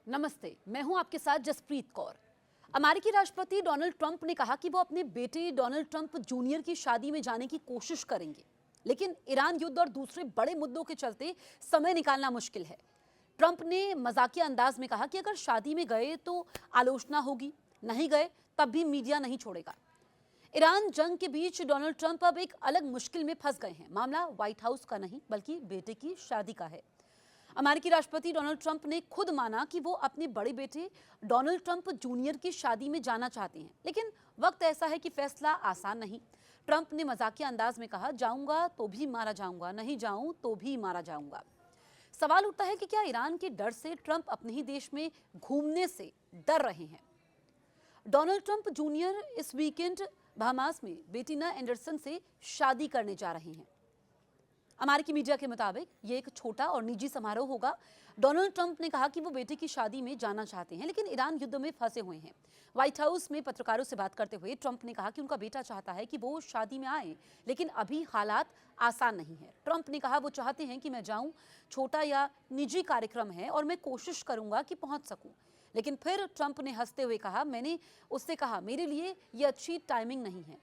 नमस्ते, मैं हूं आपके साथ जसप्रीत कौर। अमेरिकी राष्ट्रपति डोनाल्ड ट्रंप ने कहा कि वो अपने बेटे डोनाल्ड ट्रंप जूनियर की शादी में जाने की कोशिश करेंगे, लेकिन ईरान युद्ध और दूसरे बड़े मुद्दों के चलते समय निकालना मुश्किल है। ट्रंप ने मजाकिया अंदाज में कहा कि अगर शादी में गए तो आलोचना होगी, नहीं गए तब भी मीडिया नहीं छोड़ेगा। ईरान जंग के बीच डोनाल्ड ट्रंप अब एक अलग मुश्किल में फंस गए हैं। मामला व्हाइट हाउस का नहीं बल्कि बेटे की शादी का है। अमेरिकी राष्ट्रपति डोनाल्ड ट्रंप ने खुद माना कि वो अपने बड़े बेटे डोनाल्ड ट्रंप जूनियर की शादी में जाना चाहते हैं, लेकिन वक्त ऐसा है कि फैसला आसान नहीं। ट्रंप ने मजाकिया अंदाज में कहा, जाऊंगा तो भी मारा जाऊंगा, नहीं जाऊं तो भी मारा जाऊंगा। सवाल उठता है कि क्या ईरान के डर से ट्रंप अपने ही देश में घूमने से डर रहे हैं। डोनाल्ड ट्रंप जूनियर इस वीकेंड बहामास में बेटिना एंडरसन से शादी करने जा रहे हैं। अमेरिकी मीडिया के मुताबिक ये एक छोटा और निजी समारोह होगा। डोनाल्ड ट्रंप ने कहा कि वो बेटे की शादी में जाना चाहते हैं, लेकिन ईरान युद्ध में फंसे हुए हैं। व्हाइट हाउस में पत्रकारों से बात करते हुए ट्रंप ने कहा कि उनका बेटा चाहता है कि वो शादी में आए, लेकिन अभी हालात आसान नहीं है। ट्रंप ने कहा वो चाहते हैं कि मैं जाऊं, छोटा या निजी कार्यक्रम है और मैं कोशिश करूंगा कि पहुंच सकूं। लेकिन फिर ट्रंप ने हंसते हुए कहा, मैंने उससे कहा मेरे लिए ये अच्छी टाइमिंग नहीं है।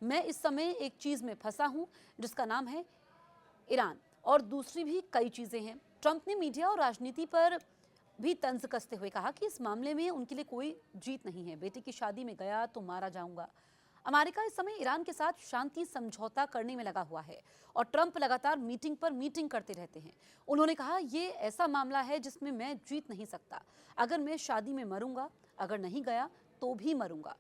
मैं इस समय एक चीज में फंसा हूं जिसका नाम है ईरान, और दूसरी भी कई चीजें हैं। ट्रंप ने मीडिया और राजनीति पर भी तंज कसते हुए कहा कि इस मामले में उनके लिए कोई जीत नहीं है। बेटे की शादी में गया तो मारा जाऊंगा। अमेरिका इस समय ईरान के साथ शांति समझौता करने में लगा हुआ है और ट्रंप लगातार मीटिंग पर मीटिंग करते रहते हैं। उन्होंने कहा, ये ऐसा मामला है जिसमें मैं जीत नहीं सकता। अगर मैं शादी में मरूंगा, अगर नहीं गया तो भी मरूंगा।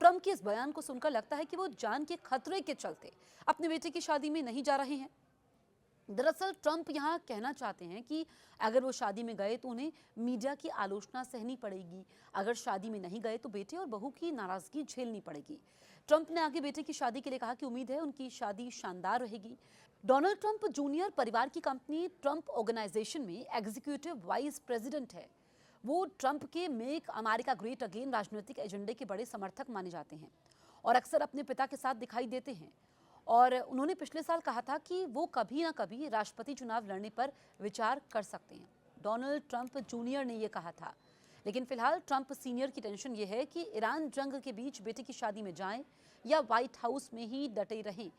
ट्रंप के इस बयान को सुनकर लगता है कि वो जान के खतरे के चलते अपने बेटे की शादी में नहीं जा रहे हैं। दरअसल ट्रंप यहां कहना चाहते हैं कि अगर वो शादी में गए तो उन्हें मीडिया की आलोचना सहनी पड़ेगी, अगर शादी में नहीं गए तो बेटे और बहू की नाराजगी झेलनी पड़ेगी। ट्रंप ने आगे बेटे की शादी के लिए कहा कि उम्मीद है उनकी शादी शानदार रहेगी। डोनाल्ड ट्रंप जूनियर परिवार की कंपनी ट्रंप ऑर्गेनाइजेशन में एग्जीक्यूटिव वाइस प्रेसिडेंट है। वो ट्रंप के मेक अमेरिका ग्रेट अगेन राजनीतिक एजेंडे के बड़े समर्थक माने जाते हैं और अक्सर अपने पिता के साथ दिखाई देते हैं। और उन्होंने पिछले साल कहा था कि वो कभी ना कभी राष्ट्रपति चुनाव लड़ने पर विचार कर सकते हैं। डोनाल्ड ट्रंप जूनियर ने यह कहा था। लेकिन फिलहाल ट्रंप सीनियर की टेंशन ये है कि ईरान जंग के बीच बेटे की शादी में जाएं या व्हाइट हाउस में ही डटे रहें,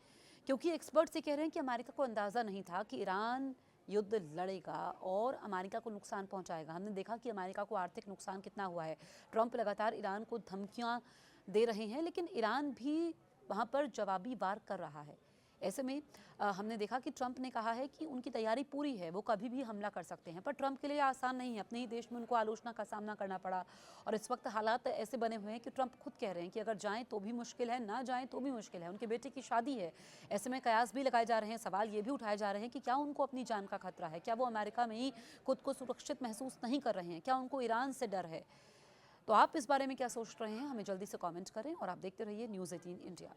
क्योंकि एक्सपर्ट्स ये कह रहे हैं कि अमेरिका को अंदाजा नहीं था कि ईरान युद्ध लड़ेगा और अमेरिका को नुकसान पहुंचाएगा। हमने देखा कि अमेरिका को आर्थिक नुकसान कितना हुआ है। ट्रंप लगातार ईरान को धमकियां दे रहे हैं, लेकिन ईरान भी वहाँ पर जवाबी वार कर रहा है। ऐसे में हमने देखा कि ट्रंप ने कहा है कि उनकी तैयारी पूरी है, वो कभी भी हमला कर सकते हैं। पर ट्रंप के लिए आसान नहीं है, अपने ही देश में उनको आलोचना का सामना करना पड़ा और इस वक्त हालात ऐसे बने हुए हैं कि ट्रंप खुद कह रहे हैं कि अगर जाएं तो भी मुश्किल है, ना जाएं तो भी मुश्किल है। उनके बेटे की शादी है। ऐसे में कयास भी लगाए जा रहे हैं, सवाल ये भी उठाए जा रहे हैं कि क्या उनको अपनी जान का खतरा है, क्या वो अमेरिका में ही खुद को सुरक्षित महसूस नहीं कर रहे हैं, क्या उनको ईरान से डर है। तो आप इस बारे में क्या सोच रहे हैं, हमें जल्दी से कमेंट करें और आप देखते रहिए न्यूज़ 18 इंडिया।